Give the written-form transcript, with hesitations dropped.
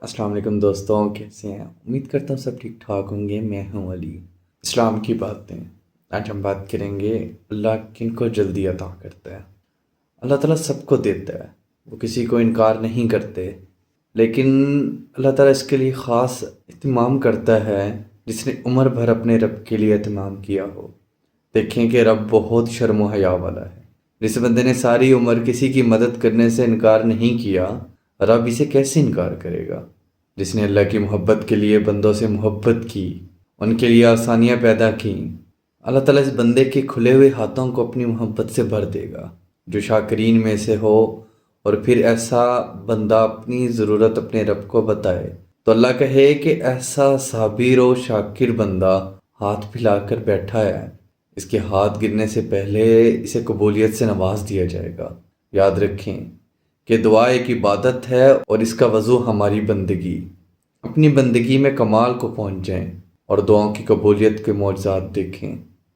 السلام علیکم دوستوں، کیسے ہیں؟ امید کرتا ہوں سب ٹھیک ٹھاک ہوں گے۔ میں ہوں علی۔ اسلام کی باتیں آج ہم بات کریں گے۔ اللہ کن کو جلدی عطا کرتا ہے؟ اللہ تعالیٰ سب کو دیتا ہے، وہ کسی کو انکار نہیں کرتے، لیکن اللہ تعالیٰ اس کے لیے خاص اہتمام کرتا ہے جس نے عمر بھر اپنے رب کے لیے اہتمام کیا ہو۔ دیکھیں کہ رب بہت شرم و حیا والا ہے۔ جس بندے نے ساری عمر کسی کی مدد کرنے سے انکار نہیں کیا، رب اسے کیسے انکار کرے گا؟ جس نے اللہ کی محبت کے لیے بندوں سے محبت کی، ان کے لیے آسانیاں پیدا کیں، اللہ تعالیٰ اس بندے کے کھلے ہوئے ہاتھوں کو اپنی محبت سے بھر دے گا جو شاکرین میں سے ہو۔ اور پھر ایسا بندہ اپنی ضرورت اپنے رب کو بتائے تو اللہ کہے کہ ایسا صابر و شاکر بندہ ہاتھ پھیلا کر بیٹھا ہے، اس کے ہاتھ گرنے سے پہلے اسے قبولیت سے نواز دیا جائے گا۔ یاد رکھیں کہ دعا ایک عبادت ہے اور اس کا وضو ہماری بندگی۔ اپنی بندگی میں کمال کو پہنچ جائیں اور دعاؤں کی قبولیت کے معجزات دیکھیں۔